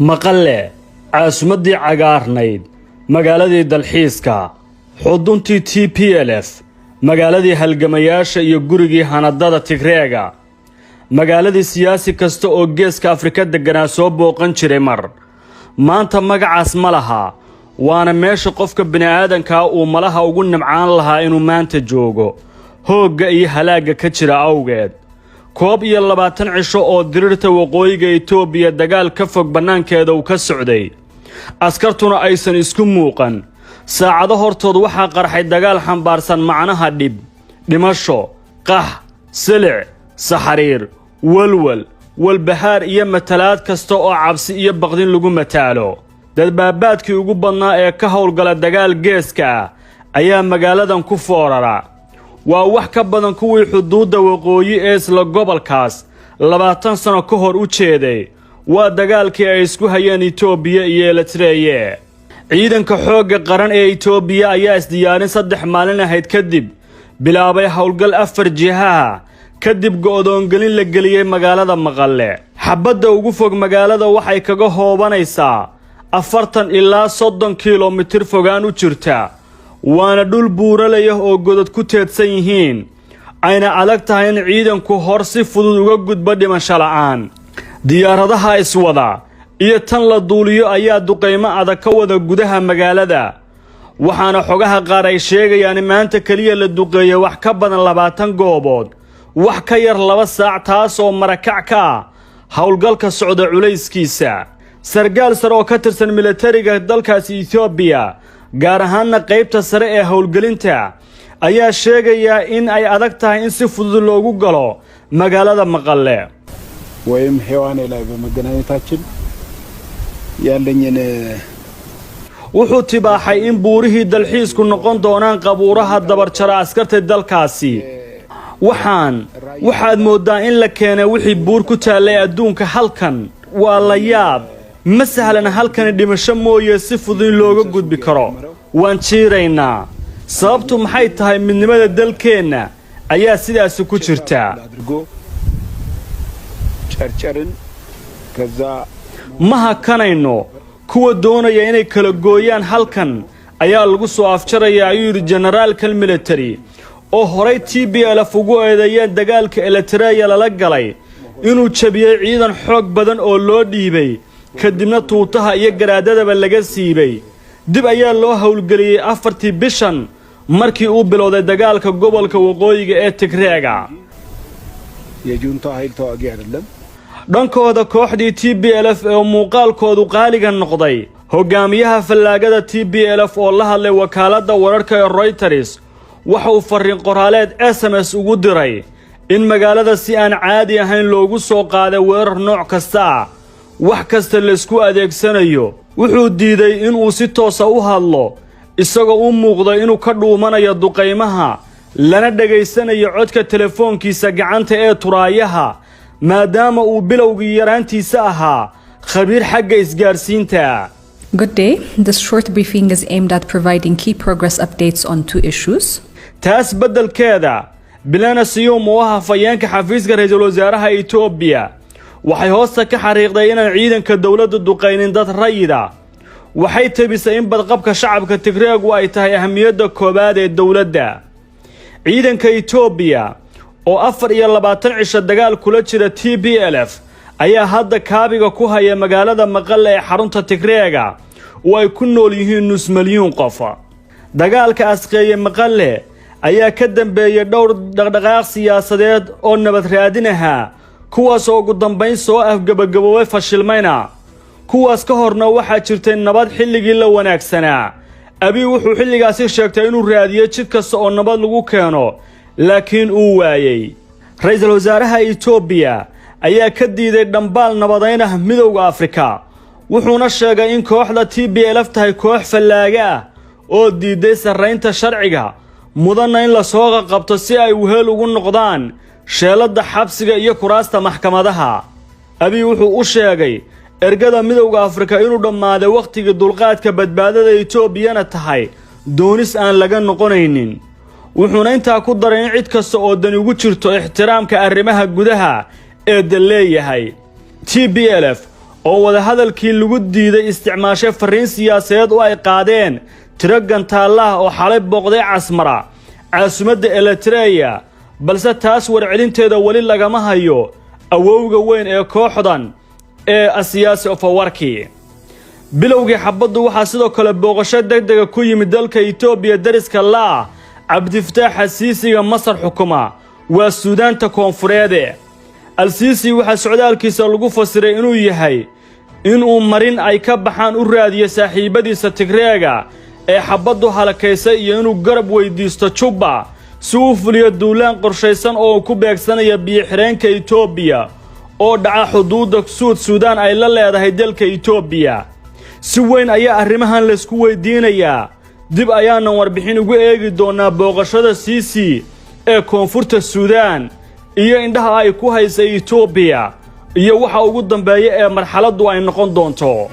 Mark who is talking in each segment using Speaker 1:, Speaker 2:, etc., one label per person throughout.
Speaker 1: maqalle caasimadii cagaarnayd magaaladii dalxiiska xuduntii TPLF magaaladii halgamayaasha iyo gurigii hanadada Tigreega magaaladii siyaasi kasta oo geeska Afrika deganaa soo booqan jiray mar maanta magacaas ma laha waana meesha qofka bini'aadanka uu malaha ugu nimcaan lahaa inuu maanta joogo hooga iyo halaaga ka jira awgeed koob iyo 20 cisho oo dirirta waqooyiga Itoobiya dagaal ka fog banaankeeda uu ka socday askartuna aysan isku muuqan saacado hortood waxa qarxay dagaal xambaarsan macnaha dhimasho qax silic saxariir walbahaar iyo matalaad kasta oo cabsi iyo baqdin lagu mataalo dadbaabaadkii ugu badnaa ee ka howlgala dagaal geeska ayaa magaaladan ku foorara waa wax ka badan kuwii xuduudda waqooyi ee isla gobolkaas 20 sano ka hor u jeeday waa dagaalkii ay isku hayeen Itoobiya iyo Eritrea ciidanka xoogga qaran ee Itoobiya ayaa isdiyaarin 3 maalin ahayd kadib bilaabay howlgal 4 jihaha kadib go'doongelin la geliyay magaalada Maqalle xabadda ugu fog magaalada waxay kaga hoobanaysaa 40 ilaa 30 kiiloomitir fogaan u jirta waana dhul buuralay oo godad ku teedsan yihiin ayna adag tahay in ciidanku hor si fudud uga gudbo dhimasho la'aan diyaaradaha iswada iyo tan la duuliyo ayaa duqeymo adag ka wada gudaha magaalada waxaana xogaha qaar ay sheegayaan maanta kaliya la duqeeyay wax ka badan 20 goobood wax ka yar 2 saac taas oo marakac ka howlgalka socda culayskiisa sargaal sare oo ka tirsan militariga dalkaas Itoobiya gaar ahaan qaybta sare ee howlgelinta ayaa sheegaya in ay adag tahay in si fudud loogu galo magaalada Maqalle
Speaker 2: ወይም ሄዋኔ ላይ በመገናኘታችን ያለኝን
Speaker 1: wuxuu tibaaxay in buurihii dalxiisku noqon doonaan qabuuraha dabarjara askarta dalkaasi waxaad moodaa in la keenay wixii buur ku taalay adduunka halkan waa la yaab ma sahlana halkan dhimasho mooye si fudud looga gudbi karo waan jiiraynaa sababtu maxay tahay midnimada dalkeena ayaa sidaas ku jirta maha kanayno kuwa doonaya inay kala gooyaan halkan ayaa lagu soo afjaraya ayuu generaalka military oo horay TPLF ugu eedeeyay dagaalka Eritrea lala galay inuu jabiyay ciidan xoog badan oo loo dhiibay kadibna tuutaha iyo garaadadaba laga siibay dib ayaa loo howlgeliyay 4 bishan markii uu bilowday dagaalka gobolka waqooyiga ee Tigreega
Speaker 2: የጁንታ ኃይል ተዋጊ አይደለም
Speaker 1: dhankooda kooxdii TPLF ee muuqaalkoodu qaaliga noqday hogaamiyaha fallaagada TPLF oo la hadlay wakaaladda wararka ee Reuters waxa uu fariin qoraaleed SMS ugu diray in magaalada si aan caadi ahayn loogu soo qaaday weerar nooc kasta wax kasta la isku adeegsanayo wuxuu diiday in uu si toos ah u hadlo isagoo u muuqday inuu ka dhuumanayo duqeymaha lana dhageysanayo codka telefoonkiisa gacanta ee turaayaha maadaama uu bilowgii yaraantiisa ahaa khabiir xagga isgaarsiinta.
Speaker 3: Good day. This short briefing is aimed at providing key progress updates on 2 issues.
Speaker 1: taas beddelkeeda bilana siyum oo ah hafayeenka xafiiska ra'iisul wasaaraha Itoobiya waxay hoosta ka xariiqday inaan ciidanka dawladda duqeynin dad rayida waxay tabisay in badqabka shacabka Tigreegu ay tahay ahamiyadda koobaad ee dawladda ciidanka Itoobiya oo 24 cisho dagaal kula jira TPLF ayaa hadda kaabiga ku haya magaalada Maqalle ee xarunta Tigreega oo ay ku nool yihiin nus milyan qof dagaalka asqeeye Maqalle ayaa ka dambeeyay dhowr dhaqdhaqaaq siyaasadeed oo nabad raadinaha kuwaas oo ugu dambeyn soo afgabagaboobay fashilmayna kuwaas ka horna waxaa jirtay nabad xilligii la wanaagsanaa abi wuxuu xilligaasi sheegtay inuu raadiyo jid kasta oo nabad lagu keeno laakiin uu waayay ra'iisul wasaaraha Itoobiya ayaa ka diiday dhambaal nabadeyn ah midowga Afrika wuxuuna sheegay in kooxda TPLF tahay koox fallaaga ah oo diiday sareynta sharciga mudana in la soo qabto si ay wehel ugu noqdaan sheelada xabsiga iyo kuraasta maxkamadaha abi wuxuu u sheegay ergada midowga Afrika inuu dhamaaday waqtiga dulqaadka badbaadada Itoobiyana tahay doonis aan laga noqonaynin wuxuuna intaa ku daray in cid kasta oo dan ugu jirto ixtiraamka arrimaha gudaha ee daleeyahay TPLF oo wadahadalkii lagu diiday isticmaashay fariin siyaasadeed oo ay qaadeen tiro gantaallaha oo xalay booqday Casmara caasimadda Eritrea balse taas warcelinteeda wali lagama hayo awowga weyn ee kooxdan ee Asiyaasi Afwerki bilowgii xabaddu waxaa sidoo kale booqasho degdeg ku yimid dalka Itoobiya dariska la Cabdifataax Asiisiga Masar xukuma waa Suudaanta Koonfureed Al-Siisi waxa socdaalkiisa lagu fasiray inuu yahay inuu marin ay ka baxaan u raadiyo saaxiibadiisa Tigreega ee xabaddu halkaysay iyo inuu garab weydiisto Juba si uu fuliyo duulaan qorshaysan oo ku beegsanaya biyo-xireenka Itoobiya oo dhaca xuduudda Suudaan ay la leedahay dalka Itoobiya si weyn ayaa arrimahan la isku weydiinayaa dib ayaana warbixin ugu eegi doonaa booqashada Siisi ee koonfurta Suudaan iyo indhaha ay ku haysay Itoobiya iyo waxa ugu dambeeya ee marxaladdu ay noqon doonto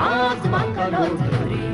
Speaker 4: Azman kalot,